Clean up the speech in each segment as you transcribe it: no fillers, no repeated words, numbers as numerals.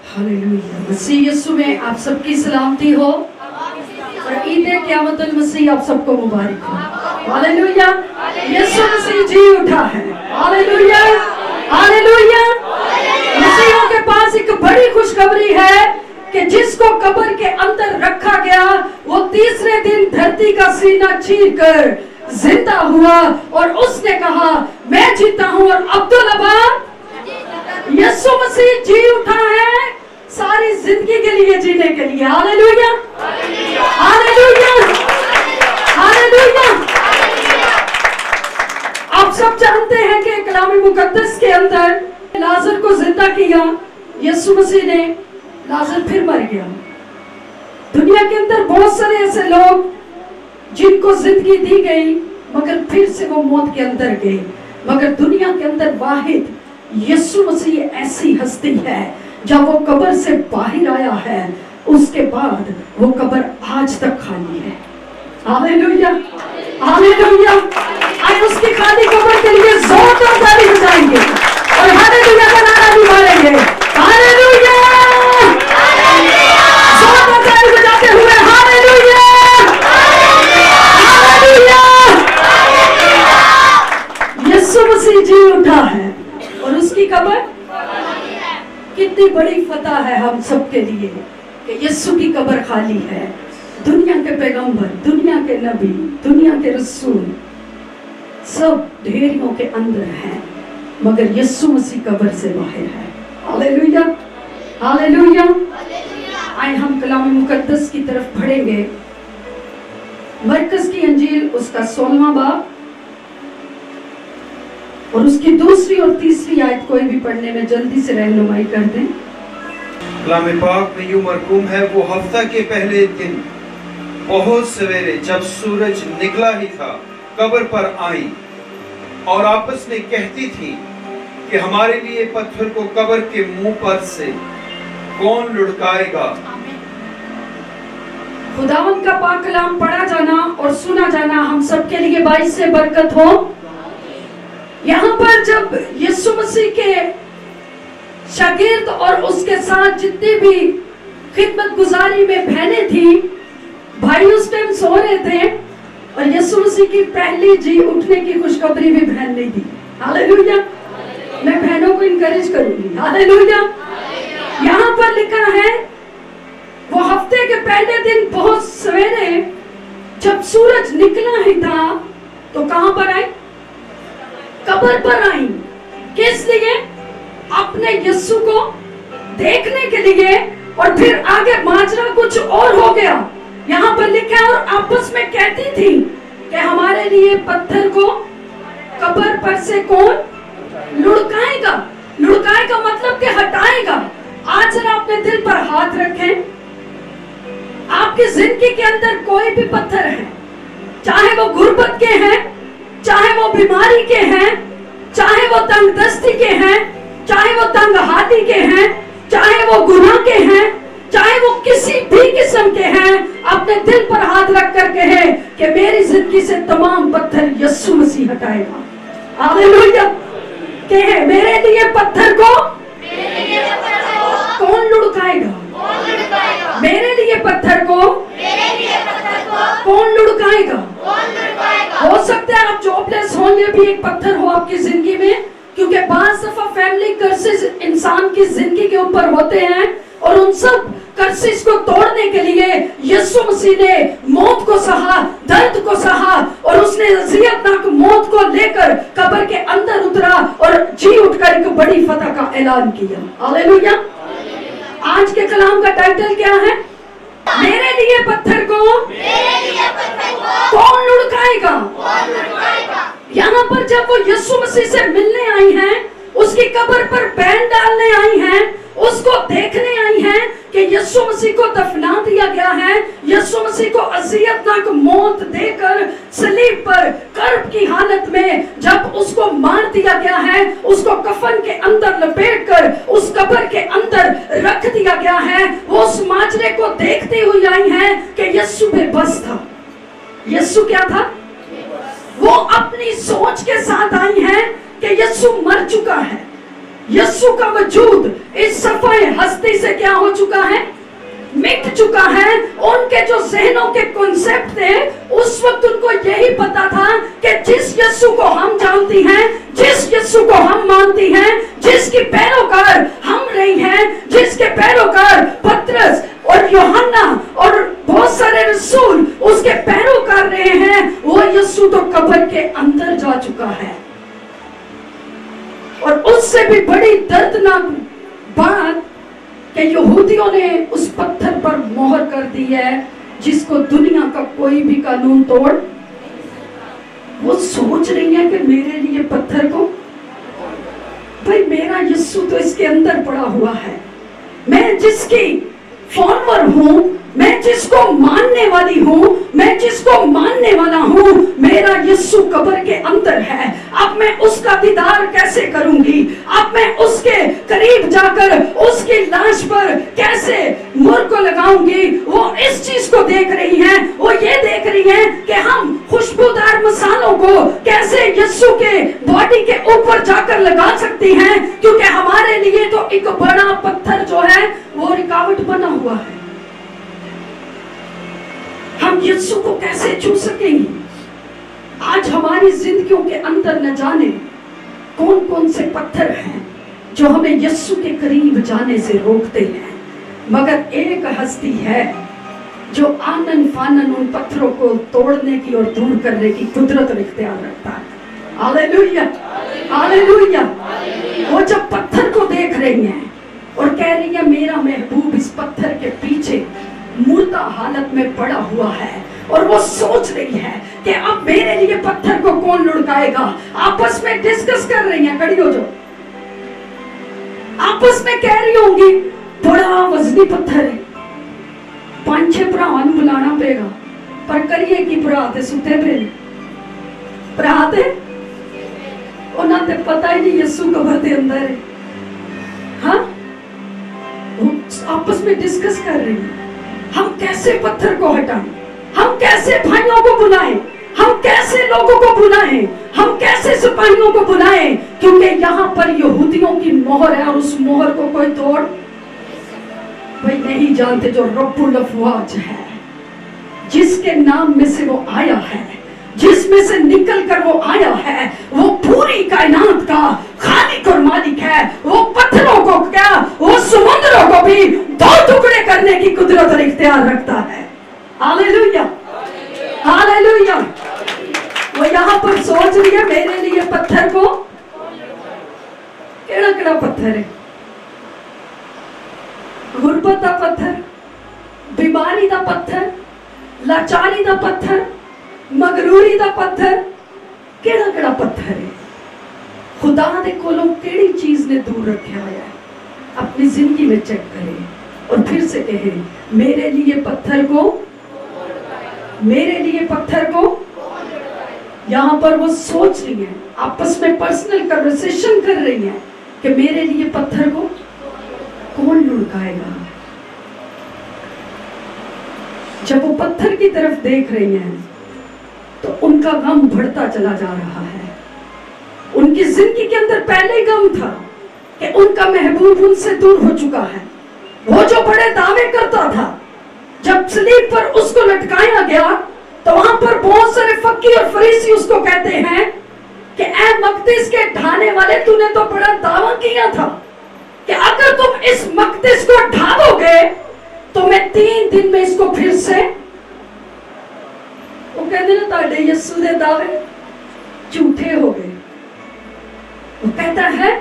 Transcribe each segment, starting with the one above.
Hallelujah. मसीह यीशु में आप सबकी सलामती हो और ईद क़यामतुल मसीह आप सबको मुबारक हो। हालेलुया। यीशु मसीह जी उठा है। Hallelujah hallelujah. मसीहों के पास एक बड़ी खुशखबरी है कि जिसको कब्र के अंदर रखा गया वो तीसरे दिन धरती का सीना चीरकर जिंदा हुआ और उसने कहा मैं जीता हूं। और अब्दुल अब्बास यीशु मसीह जी उठा है सारी जिंदगी के लिए, जीने के लिए। Hallelujah hallelujah hallelujah. आप सब जानते हैं कि कलाम मुकद्दस के अंदर लाजर को जिंदा किया यीशु मसीह ने। लाजर फिर मर गया। दुनिया के अंदर बहुत सारे ऐसे लोग जिनको जिंदगी दी गई मगर फिर से वो मौत के अंदर गए, मगर दुनिया के अंदर वाहिद यीशु मसीह ऐसी हस्ती है जब वो कब्र से बाहर आया है उसके बाद वो कब्र आज तक खाली है। Hallelujah hallelujah. आज उसकी खाली कब्र के लिए जोरदार ताली बजाएंगे और हालेलुया का नारा भी मारेंगे। हालेलुया जोरदार ताली बजाते हुए हालेलुया हालेलुया। यीशु मसीह जी उठा है और उसकी कब्र कितनी बड़ी फतह है हम सब के लिए कि यीशु की कब्र खाली है। दुनिया के पैगंबर, दुनिया के नबी, दुनिया के रसूल सब ढेरियों के अंदर हैं मगर यीशु मसीह कब्र से बाहर है। Hallelujah hallelujah. आए हम कलाम मुकद्दस की तरफ बढ़ेंगे। मरकस की अंजील उसका 16वां बाब और उसकी दूसरी और तीसरी आयत कोई भी पढ़ने में जल्दी से रहनुमाई कर दें। कलाम पाक में यूं मरकूम है, वो हफ्ता के पहले दिन बहुत सवेरे जब सूरज निकला ही था कब्र पर आई और आपस में कहती थी कि हमारे लिए पत्थर को कब्र के मुंह पर से कौन लुढ़काएगा। खुदावंद का पाक कलाम पढ़ा जाना और सुना जाना हम सबके लिए बाइस से बरकत हो। यहाँ पर जब यीशु मसीह के शागिर्द और उसके साथ जितनी भी खिदमत गुजारी में बहनें थी, भाई उस टाइम सो रहे थे और यीशु मसीह की पहली जी उठने की खुशखबरी भी बहन ने दी। हालेलुया। मैं बहनों को इनकरेज करूंगी। हालेलुया। यहाँ पर लिखा है वो हफ्ते के पहले दिन बहुत सवेरे जब सूरज निकला ही था तो कहां पर आई? कब्र पर आई। किस लिए? अपने यीशु को देखने के लिए। और फिर आगे माजरा कुछ और हो गया। यहाँ पर लिखा है और आपस में कहती थी कि हमारे लिए पत्थर को कब्र पर से कौन लुढ़काएगा। लुढ़काएगा मतलब कि हटाएगा। आज जरा अपने दिल पर हाथ रखें। आपकी जिंदगी के अंदर कोई भी पत्थर है, चाहे वो गुर्बत के हैं, चाहे वो बीमारी के हैं, चाहे वो तंगदस्ती के हैं, चाहे वो तंगहाली के हैं, चाहे वो गुनाह के हैं, चाहे वो किसी भी किस्म के हैं, अपने दिल पर हाथ रख कर कहे कि मेरी जिंदगी से तमाम पत्थर यीशु मसीह हटाएगा। हालेलुया। कहे मेरे लिए पत्थर को कौन लुढ़काएगा। मेरे लिए पत्थर को कौन लुढ़काएगा। हो सकता है आप जॉबलेस हो, ये भी एक पत्थर हो आपकी जिंदगी में, क्योंकि बाज़ दफा फैमिली कर्सेस इंसान की जिंदगी के ऊपर होते हैं और उन सब कर्सेस को तोड़ने के लिए यीशु मसीह ने मौत को सहा, दर्द को सहा और उसने अज़ियतनाक मौत को लेकर कब्र के अंदर उतरा और जी उठकर एक बड़ी फतह का ऐलान किया। हालेलुया। आज के कलाम का टाइटल क्या है? मेरे लिए पत्थर को कौन लुढ़काएगा। यहाँ पर जब वो यीशु मसीह से मिलने आई हैं, उसकी कब्र पर बैन डालने आई हैं, उसको देखने आई हैं कि यीशु मसीह को दफना दिया गया है, यीशु मसीह को अज़ियतनाक मौत देकर सलीब पर कर्ब की हालत में जब उसको मार दिया गया है, उसको कफन के अंदर लपेटकर उस कब्र के अंदर रख दिया गया है। वो उस माजरे को देखती हुई आई हैं कि यीशु बेबस था। यीशु क्या था? वो अपनी सोच के साथ आई हैं कि यीशु मर चुका है। यीशु का वजूद इस सफाई समय हस्ती से क्या हो चुका है, मिट चुका है। उनके जो जहनों के कॉन्सेप्ट थे उस वक्त उनको यही पता था कि जिस यीशु को हम जानती हैं, जिस यीशु को हम मानती हैं, जिसकी पैरोकार हम रही हैं, जिसके पैरोकार पतरस और यूहन्ना और बहुत सारे रसूल उसके पैरोकार रहे हैं, वो यीशु तो कब्र के अंदर जा चुका है। और उससे भी बड़ी दर्दनाक बात कि यहूदियों ने उस पत्थर पर मोहर कर दी है जिसको दुनिया का कोई भी कानून तोड़। वो सोच रही है कि मेरे लिए पत्थर को, भाई मेरा यीशु तो इसके अंदर पड़ा हुआ है, मैं जिसकी फॉलोअर हूं, मैं जिसको मानने वाली हूं, मैं जिसको मानने वाला हूं, मेरा यीशु कब्र के अंदर है। अब मैं उसका दीदार कैसे करूंगी, अब मैं उसके करीब जाकर उसकी लाश पर कैसे मुहर को लगाऊंगी। वो इस चीज को देख रही हैं, वो ये देख रही हैं कि हम खुशबूदार मसालों को कैसे यीशु के बॉडी के ऊपर जाकर लगा सकती हैं, क्योंकि हमारे लिए तो एक बड़ा पत्थर जो है वो रुकावट बना हुआ है। हम यीशु को कैसे छू सकेंगे? आज हमारी जिंदगियों के अंदर न जाने कौन कौन से पत्थर हैं जो हमें यीशु के करीब जाने से रोकते हैं, मगर एक हस्ती है जो आनन फानन उन पत्थरों को तोड़ने की और दूर करने की कुदरत और इख्तियार रखता है। Hallelujah, hallelujah. वो जब पत्थर को देख रही हैं और कह रही है मेरा महबूब इस पत्थर के पीछे मुर्दा हालत में पड़ा हुआ है, और वो सोच रही है कि अब मेरे लिए पत्थर को कौन लुढ़काएगा। आपस में डिस्कस कर रही हैं, खड़ी हो जाओ। आपस में कह रही होंगी बड़ा वजनी पत्थर है, 5-6 भरावां नूं बुलाना पेगा, पर करिए की भरा ते सुते पे ने, भरा ते उन्हां ते पता ही नहीं यीशु कब्र दे अंदर है। हाँ, आपस में डिस्कस कर रही हैं हम कैसे पत्थर को हटाएं, हम कैसे भाइयों को बुलाएं, हम कैसे लोगों को बुलाएं, हम कैसे सिपाहियों को बुलाएं, क्योंकि यहाँ पर यहूदियों की मोहर है और उस मोहर को कोई तोड़ भाई नहीं जानते। जो रब्बुल अफ़वाज है, जिसके नाम में से वो आया है, जिसमें से निकल कर वो आया है, वो पूरी कायनात का खालिक और मालिक है। वो पत्थरों को क्या, वो समुद्रों को भी 2 टुकड़े करने की कुदरत और इख्तियार रखता है। Hallelujah, hallelujah. वो यहाँ पर सोच रही है मेरे लिए पत्थर को, केड़ा केड़ा पत्थर है, गुरबत का पत्थर, बीमारी का पत्थर, लाचारी का पत्थर, मगरूरी का पत्थर, केड़ा केड़ा पत्थर है। खुदा दे कोलों केड़ी चीज ने दूर रखा हुआ है, अपनी जिंदगी में चेक करें और फिर से कहें मेरे लिए पत्थर को, मेरे लिए पत्थर को। यहाँ पर वो सोच रही है, आपस में पर्सनल कन्वर्सेशन कर रही है कि मेरे लिए पत्थर को कौन लुढ़काएगा। जब वो पत्थर की तरफ देख रही हैं तो उनका गम बढ़ता चला जा रहा है। उनकी जिंदगी के अंदर पहले ही गम था कि उनका महबूब उनसे दूर हो चुका है। वो जो बड़े दावे करता था, जब सलीब पर उसको लटकाया गया तो वहां पर बहुत सारे फकीर और फरीसी उसको कहते हैं कि ऐ मकदिस के ढाने वाले, तूने तो बड़ा दावा किया था कि अगर तुम इस मकदिस को ढा दोगे तो मैं 3 दिन में इसको फिर से। वो कहते ना ताड़े यीशु दे दावे झूठे हो गए। वो कहता है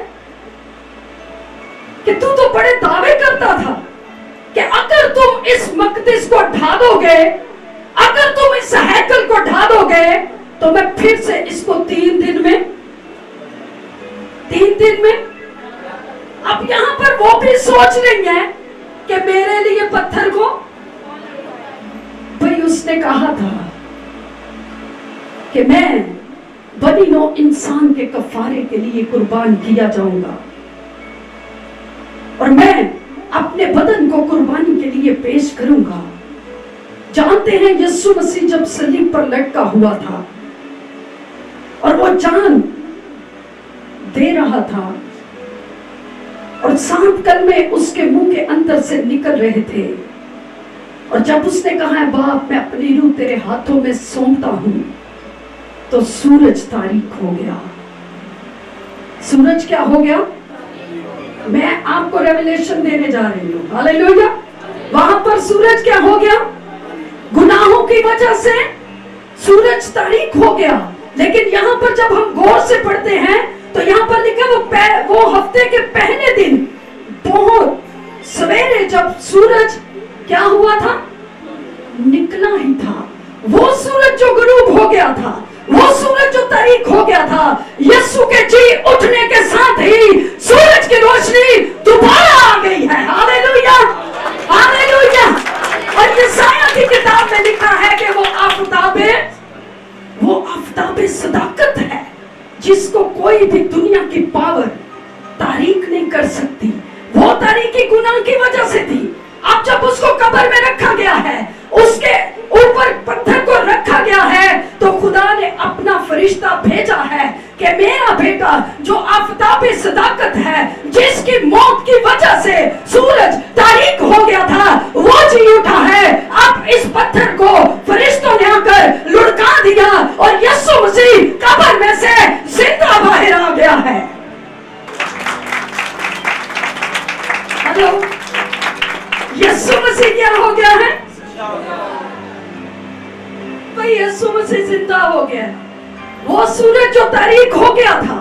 कि तू तो बड़े दावे करता था कि अगर तुम इस मकदिस को ढा दोगे, अगर तुम इस हैकल को ढा दोगे तो मैं फिर से इसको 3 दिन में, 3 दिन में। अब यहां पर वो भी सोच रही है कि मेरे लिए पत्थर को, भाई उसने कहा था कि मैं बनी नौ इंसान के कफारे के लिए कुर्बान किया जाऊंगा और मैं अपने बदन को कुर्बानी के लिए पेश करूंगा। जानते हैं यीशु मसीह जब सलीब पर लटका हुआ था और वो जान दे रहा था और 7 कलमे उसके मुंह के अंदर से निकल रहे थे। और जब उसने कहा है बाप मैं अपनी रूह तेरे हाथों में सौंपता हूं, तो सूरज तारीक हो गया। सूरज क्या हो गया? मैं आपको रेवलेशन देने जा रही हूँ, हालेलुया। वहां पर सूरज क्या हो गया? गुनाहों की वजह से सूरज तारीक हो गया। लेकिन यहाँ पर जब हम गौर से पढ़ते हैं तो यहाँ पर लिखा वो हफ्ते के पहले दिन बहुत सवेरे जब सूरज क्या हुआ था? निकला ही था। वो सूरज जो गुरूब हो गया था, वो सूरज जो तारीक हो गया था, यीशु के जी उठने के साथ ही सूरज की रोशनी दोबारा आ गई है। Hallelujah, hallelujah. और यशायाह की किताब में लिखा है कि वो आफताबे सदाकत है जिसको कोई भी दुनिया की पावर तारीक नहीं कर सकती। वो तारीकी गुनाह की वजह से थी। अब जब उसको कब्र में रखा गया है, उसके ऊपर पत्थर को रखा गया है, तो खुदा ने अपना फरिश्ता भेजा है कि मेरा बेटा जो आफताबे सदाकत है, जिसकी मौत की वजह से सूरज तारीक हो गया था, वो जी उठा है। अब इस पत्थर को फरिश्तों ने आकर लुढ़का दिया और यीशु मसीह कब्र में से जिंदा बाहर आ गया है। हेलो, यीशु मसीह क्या हो गया है? भाई यीशु मसीह जिंदा हो गया। वो सूरज जो तारीक हो गया था,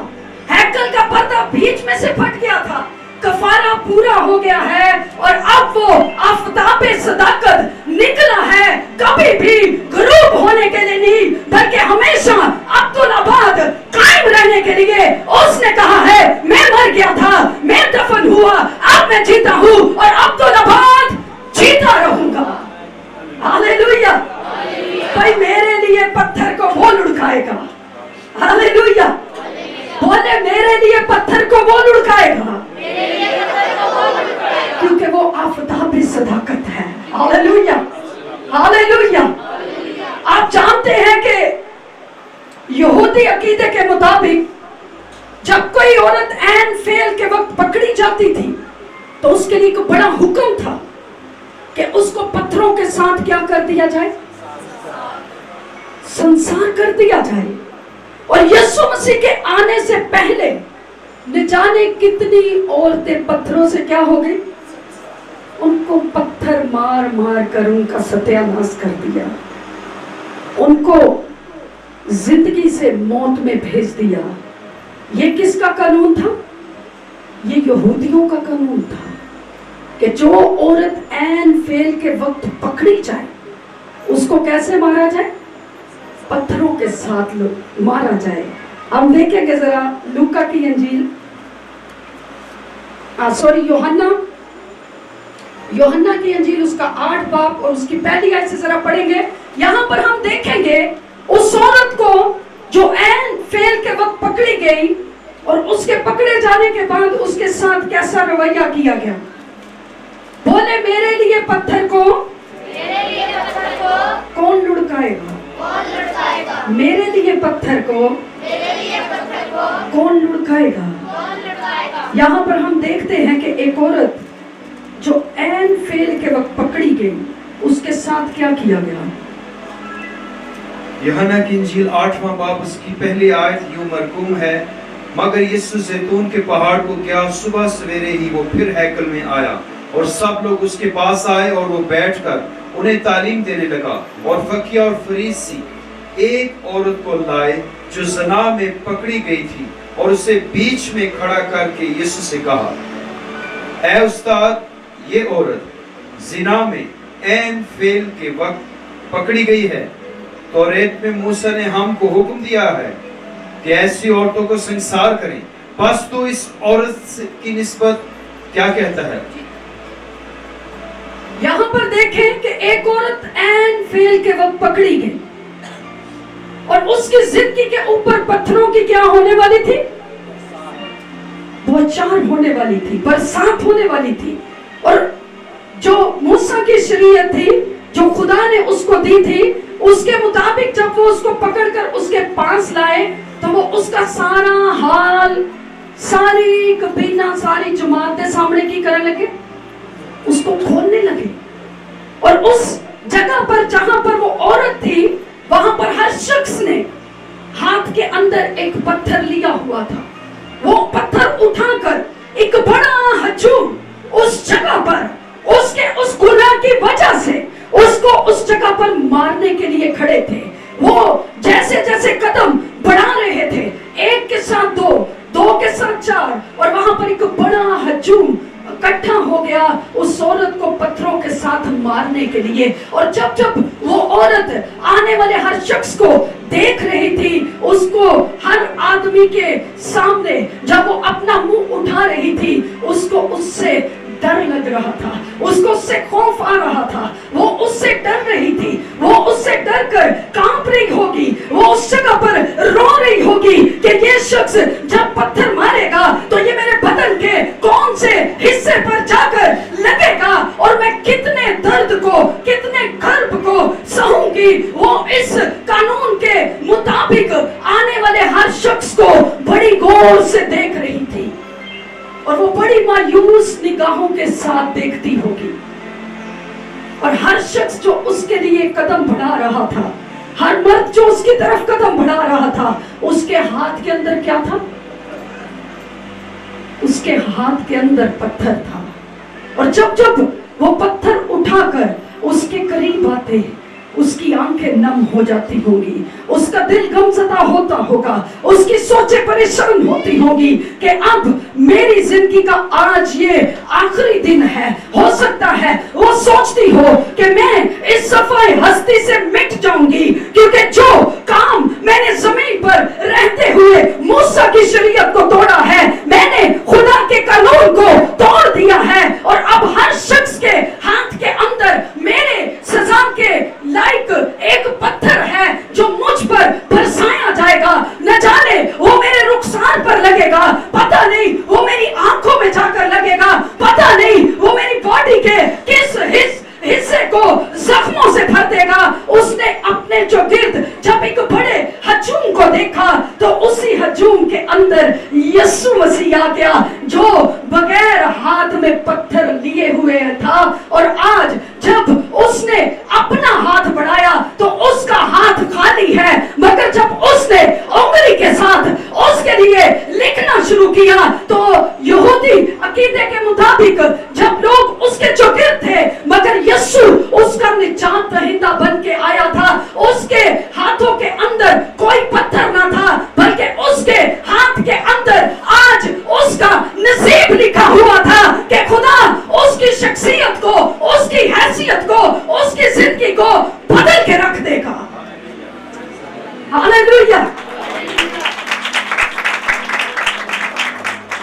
हैकल का पर्दा बीच में से फट गया था, कफारा पूरा हो गया है और अब वो आफताबे सदाकत निकला है। कभी भी गुरूब होने के लिए नहीं, बल्कि हमेशा अब्दुल्लाबाद कायम रहने के लिए उसने कहा है मैं मर गया था, मैं दफन हुआ, अब मैं जीता हूँ और अब्दुल्लाबाद जीता रहूंगा। हालेलुया। भाई मेरे लिए पत्थर को वो लुढ़काएगा। हालेलुया। बोले मेरे लिए पत्थर को वो लुढ़काएगा, क्योंकि वो आफताबे सदाकत है। Hallelujah, hallelujah. आप जानते हैं कि यहूदी अकीदे के मुताबिक जब कोई औरत ऐन फेल के वक्त पकड़ी जाती थी तो उसके लिए एक बड़ा हुक्म था कि उसको पत्थरों के साथ क्या कर दिया जाए? संसार कर दिया जाए। और यीशु मसीह के आने से पहले न जाने कितनी औरतें पत्थरों से क्या हो गई? उनको पत्थर मार मार कर उनका सत्यानाश कर दिया, उनको जिंदगी से मौत में भेज दिया। ये किसका कानून था? ये यहूदियों का कानून था कि जो औरत ऐन फेल के वक्त पकड़ी जाए उसको कैसे मारा जाए? पत्थरों के साथ मारा जाए। हम देखेंगे जरा लूका की इंजील, यूहन्ना की इंजील उसका 8 बाब और उसकी पहली आयत से जरा पढ़ेंगे। यहाँ पर हम देखेंगे उस औरत को जो ऐन फेल के वक्त पकड़ी गई और उसके पकड़े जाने के बाद उसके साथ कैसा रवैया किया गया। बोले मेरे लिए पत्थर को कौन लुढ़काएगा? मेरे लिए पत्थर को कौन लुढ़काएगा? यहाँ पर हम देखते हैं कि एक औरत जो ऐन फेल के वक्त पकड़ी गई, उसके साथ क्या किया गया। यूहन्ना की इंजील 8वां बाब उसकी पहली आयत यूं मरकूम है, मगर यीशु जैतून के पहाड़ को गया, सुबह सवेरे ही वो फिर हैकल में आया और सब लोग उसके पास आए और वो बैठकर उन्हें तालीम देने लगा। और फकीह और फरीसी एक औरत को लाए जो ज़ना में पकड़ी गई थी और उसे बीच में खड़ा करके यीशु से कहा, ऐ उस्ताद, ये औरत ज़िना में ऐन फेल के वक्त पकड़ी गई है। तौरेत में मूसा ने हमको हुक्म दिया है कि ऐसी औरतों को संसार करें, बस तू इस औरत की निस्बत क्या कहता है? यहाँ पर देखें कि एक औरत ऐन फेल के वक्त पकड़ी गई और उसकी जिंदगी के ऊपर पत्थरों की क्या होने वाली थी? बौछार होने वाली थी, बरसात होने वाली थी। और जो मूसा की शरीयत थी, जो खुदा ने उसको दी थी, उसके मुताबिक जब वो उसको पकड़कर उसके पास लाए तो वो उसका सारा हाल सारी कबीना सारी जमात के सामने की करने लगे, उसको खोलने लगे। और उस जगह पर जहां पर वो औरत थी, वहां पर हर शख्स ने हाथ के अंदर एक पत्थर लिया हुआ था। वो पत्थर उठाकर एक बड़ा हजूम उस जगह पर उसके उस गुनाह की वजह से उसको उस जगह पर मारने के लिए खड़े थे। वो जैसे जैसे कदम बढ़ा रहे थे, एक के साथ दो, दो के साथ चार, और वहां पर एक बड़ा हजूम इकट्ठा हो गया उस औरत को पत्थरों के साथ मारने के लिए। और जब जब वो औरत आने वाले हर शख्स को देख रही थी, उसको हर आदमी के सामने जब वो अपना मुंह उठा रही थी, उसको उससे डर लग रहा था, उसको उससे खौफ आ रहा था, वो उससे डर रही थी, वो उससे डर कर कांप रही होगी, वो उस जगह पर रो रही होगी कि ये शख्स जब पत्थर मारेगा तो ये मेरे बदन के कौन से हिस्से पर जाकर लगेगा और मैं कितने दर्द को, कितने गर्भ को सहूंगी। वो इस कानून के मुताबिक आने वाले हर शख्स को बड़ी गौर से देख रही थी और वो बड़ी मायूस निगाहों के साथ देखती होगी। और हर शख्स जो उसके लिए कदम बढ़ा रहा था, हर मर्द जो उसकी तरफ कदम बढ़ा रहा था, उसके हाथ के अंदर क्या था? उसके हाथ के अंदर पत्थर था। और जब जब वो पत्थर उठाकर उसके करीब आते, उसकी आंखें नम हो जाती होंगी, उसका दिल गमज़दा होता होगा, उसकी सोचें परेशान होती होंगी कि अब मेरी जिंदगी का आज ये आखिरी दिन है। हो सकता है वो सोचती हो कि मैं इस सफाई हस्ती से मिट जाऊंगी, क्योंकि जो काम मैंने जमीन पर रहते हुए मूसा की शरीयत को तोड़ा है, मैंने खुदा के कानून को तोड़ दिया है, और अब हर शख्स के हाथ के अंदर मेरे सजा के लायक एक पत्थर है जो मुझ पर बरसाया जाएगा। न जाने वो मेरे रुखसार पर लगेगा, पता नहीं वो मेरी आंखों में जाकर लगेगा, पता नहीं वो मेरी बॉडी के किस हिस्से को जख्मों से भर देगा। उसने अपने जो गिर्द जब एक बड़े हजूम को देखा तो उसी हजूम के अंदर यीशु मसीह आ गया, जो बगैर हाथ में पत्थर लिए हुए था। और आज जब उसने अपना हाथ बढ़ाया तो उसका हाथ खाली है, मगर जब उसने उंगली के साथ उसके लिए लिखना शुरू किया तो यहूदी अकीदे के मुताबिक जब लोग उसके जो गिर्द थे, मगर यीशु उसका निजात दहिंदा बन के आया था। उसके हाथों के अंदर कोई पत्थर ना था, बल्कि उसके हाथ के अंदर आज उसका नसीब लिखा हुआ था कि खुदा उसकी शख्सियत को, उसकी हैसियत को, उसकी जिंदगी को बदल के रख देगा। हालेलुया।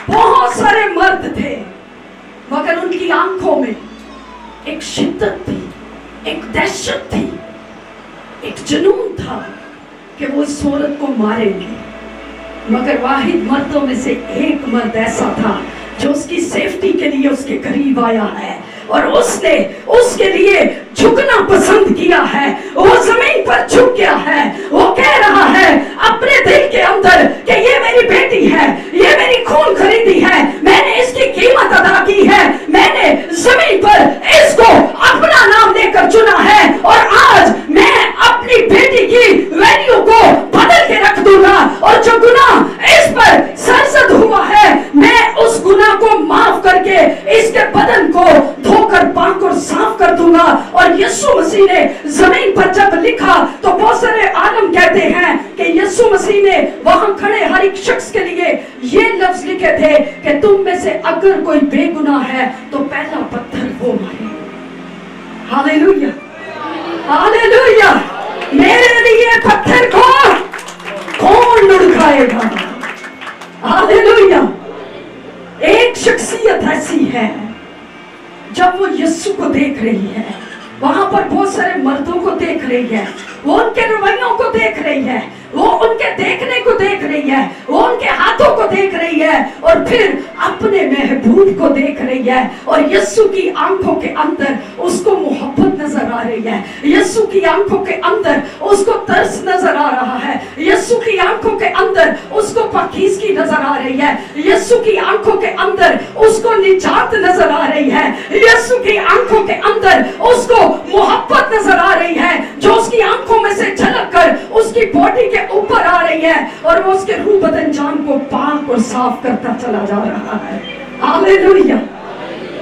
बहुत सारे मर्द थे, मगर उनकी आंखों में एक शिद्दत थी, एक दहशत थी, एक जुनून था कि वो इस औरत को मारेंगे। मगर वाहिद मर्दों में से एक मर्द ऐसा था जो उसकी सेफ्टी के लिए उसके करीब आया है और उसने उसके लिए झुकना पसंद किया है। वो जमीन पर झुक गया है, वो कह रहा है अपने दिल के अंदर कि ये मेरी बेटी है, ये मेरी खून खरीदी है, मैंने इसकी कीमत अदा की है, मैंने जमीन पर इसको अपना नाम देकर चुना है, और आज मैं अपनी बेटी की वैल्यू को बदल के रख दूंगा। और जो गुनाह इस पर सरजद हुआ है, मैं उस गुनाह को माफ करके इसके बदन को धोकर पाक और साफ कर दूंगा। और यीशु मसीह ने जमीन पर जब लिखा तो बहुत सारे आलम कहते हैं कि यीशु मसीह ने वहां खड़े हर एक शख्स के लिए ये लफ्ज लिखे थे कि तुम में से अगर कोई बेगुनाह है तो पहला पत्थर वो मारे। Hallelujah, hallelujah. मेरे लिए पत्थर को कौन लुढ़काएगा? हालेलुया। एक शख्सियत ऐसी है जब वो यीशु को देख रही है, वहां पर बहुत सारे मर्दों को देख रही है, वो उनके रवैयों को देख रही है, वो उनके देखने को देख रही है, वो उनके हाथों को देख रही है, और फिर अपने महबूब को देख रही है। और यीशु की आंखों के अंदर उसको मोहब्बत नजर आ रही है, यीशु की आंखों के अंदर उसको तरस नजर आ रहा है, यीशु की आंखों के अंदर उसको पाकीज़गी नजर आ रही है, यीशु की आंखों के अंदर उसको निजात नजर आ रही है, यीशु की आंखों के अंदर उसको मोहब्बत नजर आ रही है, जो उसकी आंखों में से झलक कर उसकी बॉडी के ऊपर आ रही है और वो उसके रूह बदन जान को पाक और साफ करता चला जा रहा है। Hallelujah,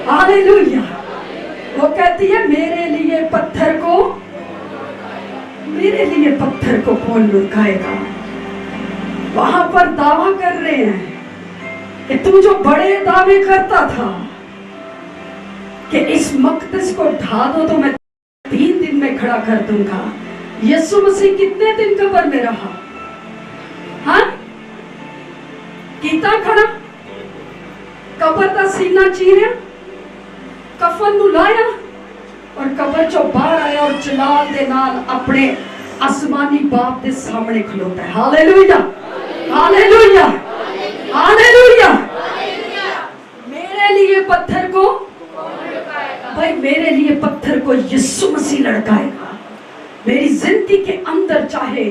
hallelujah. वो कहती है मेरे लिए पत्थर को कौन लुढ़काएगा। वहां पर दावा कर रहे हैं कि तू जो बड़े दावे करता था कि इस मकदस को ढा दो तो मैं 3 दिन में खड़ा कर दूंगा। यीशु मसीह कितने दिन कब्र में रहा? हाँ, कीता खड़ा, कब्र का सीना चीरिया, कफन नु लाया और कब्र चो बाहर आया और जलाल दे नाल अपने आसमानी बाप दे सामने खलोता है। Hallelujah, hallelujah, hallelujah. मेरे लिए पत्थर को, भाई मेरे लिए पत्थर को यीशु मसीह लड़काएगा। मेरी जिंदगी के अंदर चाहे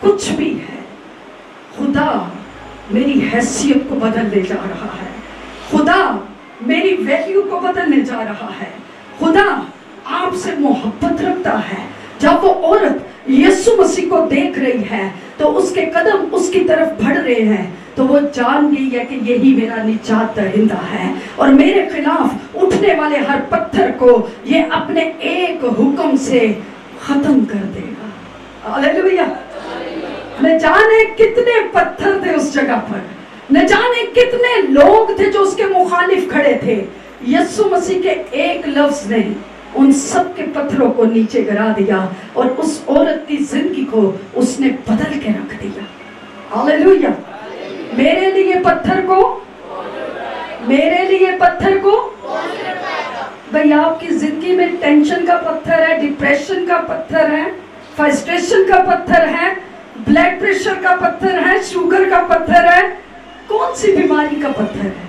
कुछ भी है, खुदा मेरी हैसियत को बदलने जा रहा है, खुदा मेरी वैल्यू को बदलने जा रहा है, खुदा आपसे मोहब्बत रखता है। जब वो औरत यीशु मसीह को देख रही है तो उसके कदम उसकी तरफ बढ़ रहे हैं, तो वो जान गई है कि यही मेरा निजात दहिंदा है और मेरे खिलाफ उठने वाले हर पत्थर को ये अपने एक हुक्म से खत्म कर देगा। हालेलुया। न जाने कितने पत्थर थे उस जगह पर, न जाने कितने लोग थे जो उसके मुखालिफ खड़े थे, यीशु मसीह के एक लफ्ज ने उन सब के पत्थरों को नीचे गिरा दिया और उस औरत की जिंदगी को उसने बदल के रख दिया। हालेलुया। मेरे लिए पत्थर को, मेरे लिए पत्थर को, भाई आपकी जिंदगी में टेंशन का पत्थर है, डिप्रेशन का पत्थर है, फ्रस्ट्रेशन का पत्थर है, ब्लड प्रेशर का पत्थर है, शुगर का पत्थर है, कौन सी बीमारी का पत्थर है?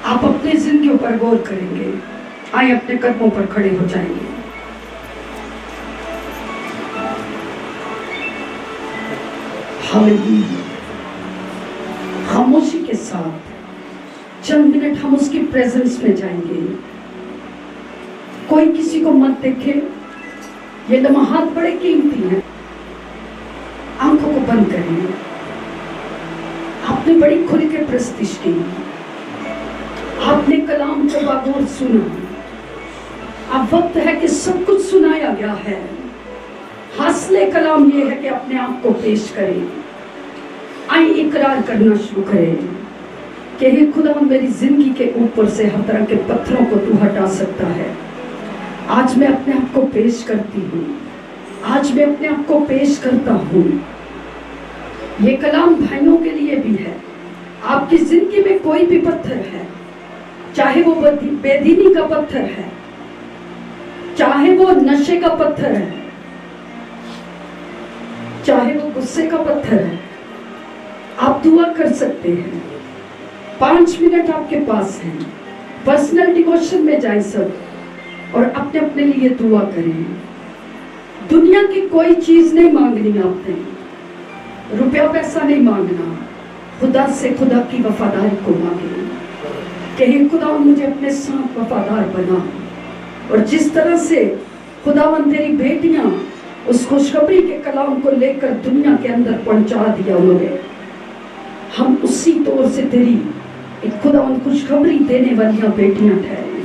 आप अपनी जिंदगी पर गौर करेंगे। आइए अपने कदमों पर खड़े हो जाएंगे। हालेलुया। खामोशी के साथ चंद मिनट हम उसकी प्रेजेंस में जाएंगे। कोई किसी को मत देखे, ये लम्हात बड़े कीमती हैं। आंखों को बंद करें। आपने बड़ी खुल के प्रस्तुति की, आपने कलाम को बागौर सुना। अब वक्त है कि सब कुछ सुनाया गया है। हासिले कलाम ये है कि अपने आप को पेश करें। आइए इकरार करना शुरू करें कि हे खुदा, मेरी जिंदगी के ऊपर से हर तरह के पत्थरों को तू हटा सकता है। आज मैं अपने आप को पेश करती हूँ, आज मैं अपने आप को पेश करता हूँ। ये कलाम भाइयों के लिए भी है। आपकी जिंदगी में कोई भी पत्थर है, चाहे वो बेदीनी का पत्थर है, चाहे वो नशे का पत्थर है, चाहे वो गुस्से का पत्थर है, आप दुआ कर सकते हैं। 5 मिनट आपके पास हैं। पर्सनल डिवोशन में जाएं सब और अपने अपने लिए दुआ करें। दुनिया की कोई चीज नहीं मांगनी आपने, रुपया पैसा नहीं मांगना, खुदा से खुदा की वफादारी को मांगे कि हे खुदा मुझे अपने साथ वफादार बना। और जिस तरह से खुदावन तेरी बेटियां उस खुशखबरी के कलाम को लेकर दुनिया के अंदर पहुंचा दिया उन्होंने, हम उसी तौर से तेरी एक खुदावन खुशखबरी देने वाली बेटियां ठहरे,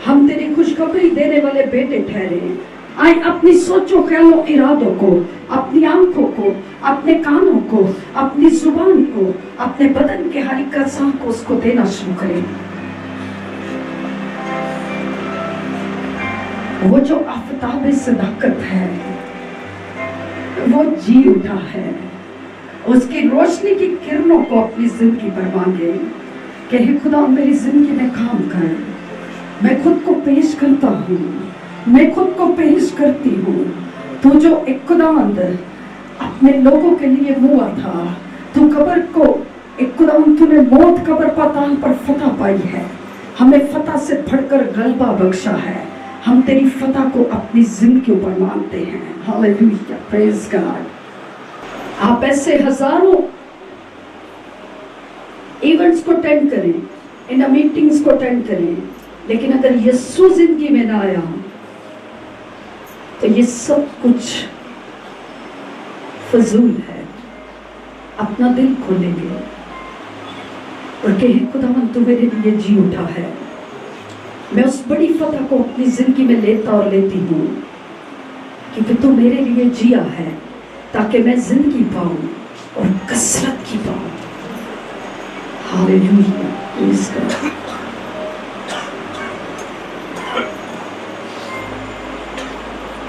हम तेरी खुशखबरी देने वाले बेटे ठहरे। आए अपनी सोचों ख्यालों इरादों को, अपनी आंखों को, अपने कानों को, अपनी जुबान को, अपने बदन के हर एक अज़ा को उसको देना शुरू करें। वो जो आफताब सदाकत है वो जी उठा है, उसकी रोशनी की किरणों को अपनी जिंदगी पर मांगे कि हे खुदा मेरी जिंदगी में काम कर। मैं खुद को पेश करता हूँ, मैं खुद को पेश करती हूँ। तू जो एक खुदावंद अपने लोगों के लिए हुआ था, तू कब्र को एक खुदावंद, तूने मौत कब्र पाताल पर फतह पाई है, हमें फतह से बढ़कर गलबा बख्शा है, हम तेरी फतह को अपनी जिंदगी के ऊपर मानते हैं। Hallelujah, praise God. आप ऐसे हजारों इवेंट्स को अटेंड करें, इन मीटिंग्स को अटेंड करें, लेकिन अगर यीशु जिंदगी में ना आया तो ये सब कुछ फजूल है। अपना दिल खोलेंगे और कहें खुदावन तू मेरे लिए जी उठा है, मैं उस बड़ी फतह को अपनी जिंदगी में लेता और लेती हूँ क्योंकि तू मेरे लिए जिया है ताकि मैं जिंदगी पाऊँ और कसरत की पाऊँ। Hallelujah, praise God.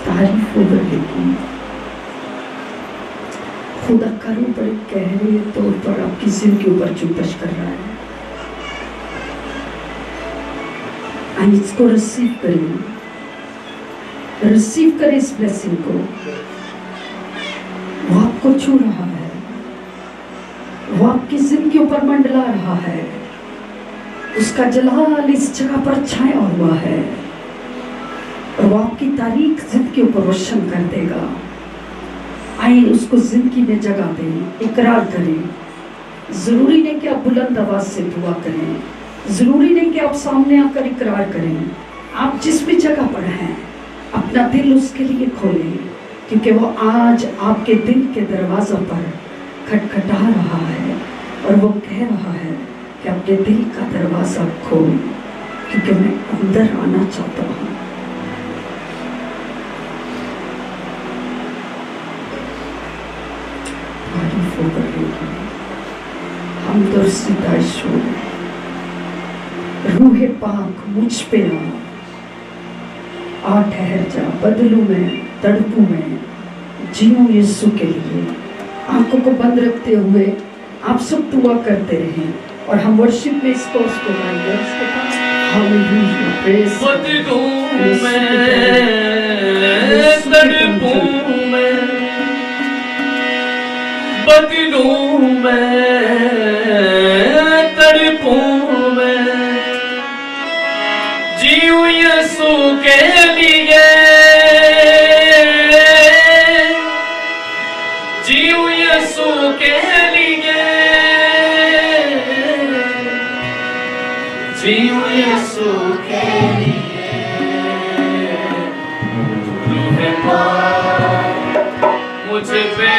तारीफ होगा लेकिन खुदा करो बड़े गहरे तौर पर आपकी जिंदगी के ऊपर चुंबश कर रहा है। एंड इसको रिसीव करें, रिसीव करें इस ब्लेसिंग को। वो आपको छू रहा है, वो आपकी जिंदगी के ऊपर मंडला रहा है, उसका जलाल इस जगह पर छाया हुआ है और वो आपकी तारीख जिंदगी के ऊपर रोशन कर देगा। आइए उसको जिंदगी में जगह दें, इकरार करें। जरूरी नहीं कि आप बुलंद आवाज से दुआ करें, जरूरी नहीं कि आप सामने आकर इकरार करें। आप जिस भी जगह पर हैं अपना दिल उसके लिए खोलें क्योंकि वो आज आपके दिल के दरवाज़ों पर खटखटा रहा है और वो कह रहा है कि अपने दिल का दरवाज़ा खोल क्योंकि मैं अंदर आना चाहता हूँ। हम दुर्सिता ईश्वर, रूहे पाक मुझ पे आ ठहर जा, बदलूं मैं, तड़पूं मैं, जीऊं यीशु के लिए। आंखों को बंद रखते हुए आप सब दुआ करते रहें और हम वर्शिप में इस कोर्स को गाएंगे। उसके बाद हालेलुया, प्रेज़, बदलूं मैं, तड़पूं मैं, बदलूं मैं, तड़पूं मैं, जीऊं यीशु के लिए, जीऊं यीशु के लिए, जीऊं यीशु के लिए। रूहे पाक मुझ पे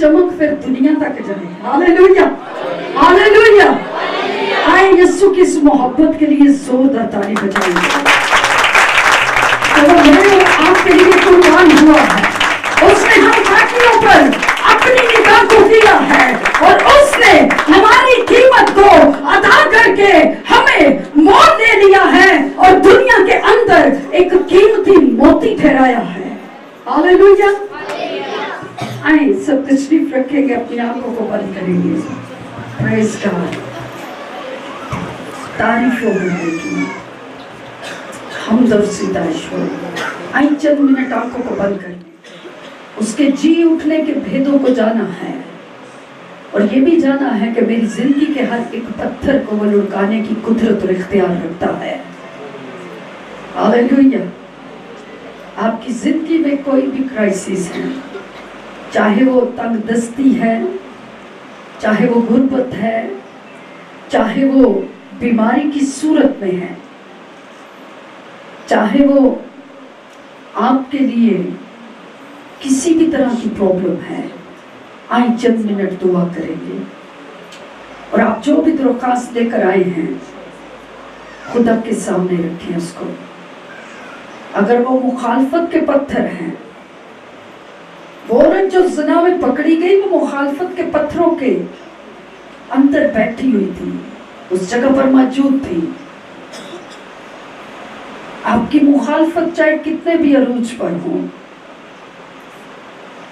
चमक फिर दुनिया तक जाए। Hallelujah, hallelujah. आए यीशु की इस मोहब्बत के लिए जोरदार ताली बजाएंगे। तो वो मेरे और आपके लिए कुर्बान हुआ है, उसने हम साथियों पर अपनी निगाह को किया है और उसने हमारी कीमत को अदा करके हमें मोल ले लिया है और दुनिया के अंदर एक कीमती मोती ठहराया है। हालेलुया। आए सब तशरीफ रखेंगे, अपनी आंखों को बंद करेंगे। प्रेज़ गॉड, तारीफ हो गई हम दर्शिता ईश्वर। आए चंद मिनट आंखों को बंद करें اس کے جی اٹھنے کے بھیدوں کو جانا ہے، اور یہ بھی جانا ہے کہ میری زندگی کے ہر ایک پتھر کو وہ لڑکانے کی قدرت اور اختیار رکھتا ہے۔ ہاللیلویہ۔ آپ کی زندگی میں کوئی بھی کرائسس ہے، چاہے وہ تنگ دستی ہے، چاہے وہ غربت ہے، چاہے وہ بیماری کی صورت میں ہے، چاہے وہ آپ کے لیے کسی بھی طرح کی پرابلم ہے، آئیں چند منٹ دعا کریں گے، اور آپ جو بھی درخواست لے کر آئے ہیں خدا کے سامنے رکھیں اس کو۔ اگر وہ مخالفت کے پتھر ہیں، وہ عورت جو زنا میں پکڑی گئی وہ مخالفت کے پتھروں کے اندر بیٹھی ہوئی تھی، اس جگہ پر موجود تھی۔ آپ کی مخالفت چاہے کتنے بھی عروج پر ہوں،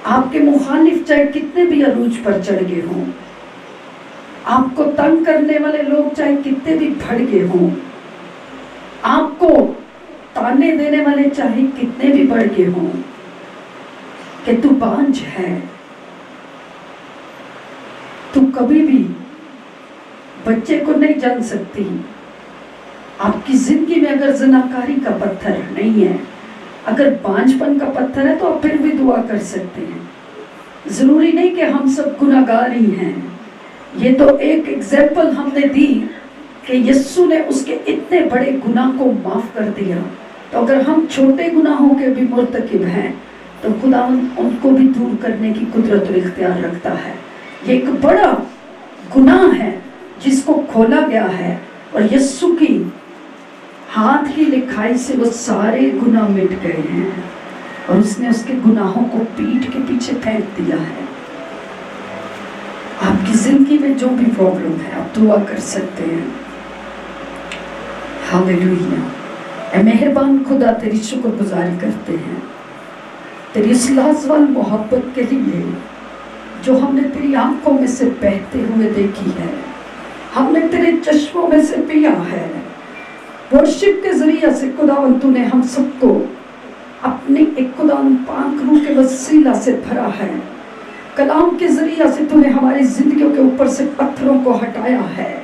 آپ کے مخالف چاہے کتنے بھی عروج پر چڑھ گئے ہوں، آپ کو تنگ کرنے والے لوگ چاہے کتنے بھی بڑھ گئے ہوں، آپ کو تانے دینے والے چاہے کتنے بھی بڑھ گئے ہوں، کہ تو بانجھ ہے، تو کبھی بھی بچے کو نہیں جن سکتی۔ آپ کی زندگی میں اگر زناکاری کا پتھر نہیں ہے، اگر بانجھ پن کا پتھر ہے، تو آپ پھر بھی دعا کر سکتے ہیں۔ ضروری نہیں کہ ہم سب گناہگار ہی ہیں، یہ تو ایک ایگزامپل ہم نے دی کہ یسوع نے اس کے اتنے بڑے گناہ کو معاف کر دیا، تو اگر ہم چھوٹے گناہوں کے بھی مرتکب ہیں تو خدا ان کو بھی دور کرنے کی قدرت اور اختیار رکھتا ہے۔ یہ ایک بڑا گناہ ہے جس کو کھولا گیا ہے، اور یسوع کی ہاتھ کی لکھائی سے وہ سارے گناہ مٹ گئے ہیں، اور اس نے اس کے گناہوں کو پیٹھ کے پیچھے پھینک دیا ہے۔ آپ کی زندگی میں جو بھی پرابلم ہے آپ دعا کر سکتے ہیں۔ ہاللیلویہ۔ اے مہربان خدا، تیری شکر گزاری کرتے ہیں تیری اس لازوال محبت کے لیے جو ہم نے تیری آنکھوں میں سے بہتے ہوئے دیکھی ہے، ہم نے تیرے چشموں میں سے پیا ہے۔ ورشپ کے ذریعے سے خداوند تو نے ہم سب کو اپنی ایک خداوند پاک روح کے وسیلہ سے بھرا ہے۔ کلام کے ذریعے سے تو نے ہماری زندگیوں کے اوپر سے پتھروں کو ہٹایا ہے۔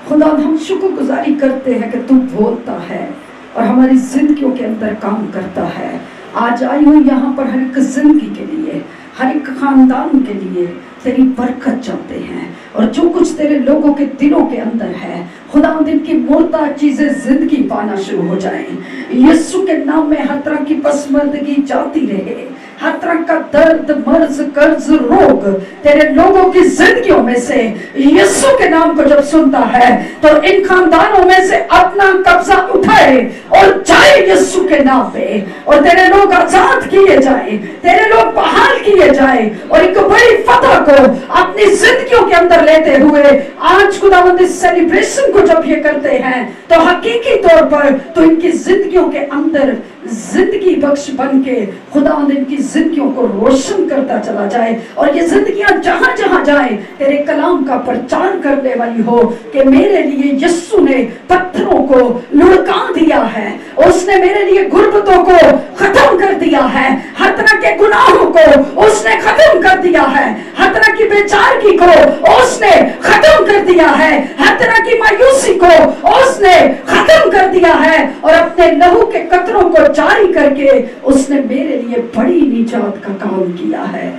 خدا ہم شکر گزاری کرتے ہیں کہ تو بولتا ہے اور ہماری زندگیوں کے اندر کام کرتا ہے۔ آج آئی ہوں یہاں پر ہر ایک زندگی کے لیے، ہر ایک خاندان کے لیے تیری برکت چاہتے ہیں، اور جو کچھ تیرے لوگوں کے دلوں کے اندر ہے خدا ان کی مردہ چیزیں زندگی پانا شروع ہو جائیں۔ یسوع کے نام میں ہر طرح کی پسماندگی جاتی رہے، ہر طرح کا درد، مرض، قرض، روگ تیرے لوگوں کی زندگیوں میں سے یسوع کے نام کو جب سنتا ہے تو ان خاندانوں میں سے اپنا قبضہ اٹھائے اور جائے یسوع کے نام پہ، اور تیرے لوگ آزاد کیے جائیں، تیرے لوگ بحال کیے جائیں، اور ایک بڑی فتح کو اپنی زندگیوں کے اندر لیتے ہوئے آج خداوند اس سیلیبریشن کو جب یہ کرتے ہیں تو حقیقی طور پر تو ان کی زندگیوں کے اندر زندگی بخش بن کے خداوند ان کی زندگیوں کو روشن کرتا چلا جائے، اور یہ زندگیاں جہاں جہاں جائیں تیرے کلام کا پرچار کرنے والی ہو کہ میرے لیے یسوع نے پتھروں کو لڑکا دیا ہے، اس نے میرے لیے غربتوں کو ختم کر دیا ہے، ہر طرح کے گناہوں کو اس نے ختم کر دیا ہے، ہر طرح کی بے چارگی کو اس نے ختم کر دیا ہے، ہر طرح کی مایوسی کو اس نے ختم کر دیا ہے، اور اپنے لہو کے قطروں کو جاری کر کے اس نے میرے لیے بڑی نجات کا کام کیا ہے۔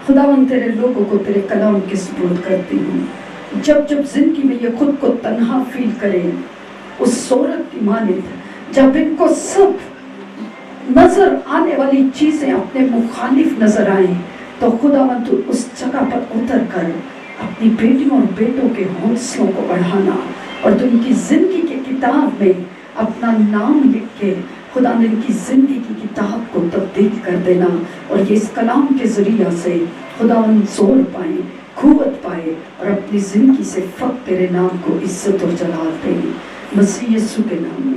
خداوند تیرے لوگوں کو تیرے کلام کے سپرد کرتی ہوں، جب جب زندگی میں یہ خود کو تنہا فیل کرے، اس عورت کی مانند جب ان کو سب نظر آنے والی چیزیں اپنے مخالف نظر آئیں تو خداوند تو اس جگہ پر اتر کر اپنی بیٹیوں اور بیٹوں کے حوصلوں کو بڑھانا، اور تو ان کی زندگی کے کتاب میں اپنا نام لکھ کے خدا نے ان کی زندگی کی کتاب کو تبدیل کر دینا، اور یہ اس کلام کے ذریعہ سے خدا ان زور پائیں، قوت پائے، اور اپنی زندگی سے فقط تیرے نام کو عزت اور جلال دیں، مسیح یسوع کے نام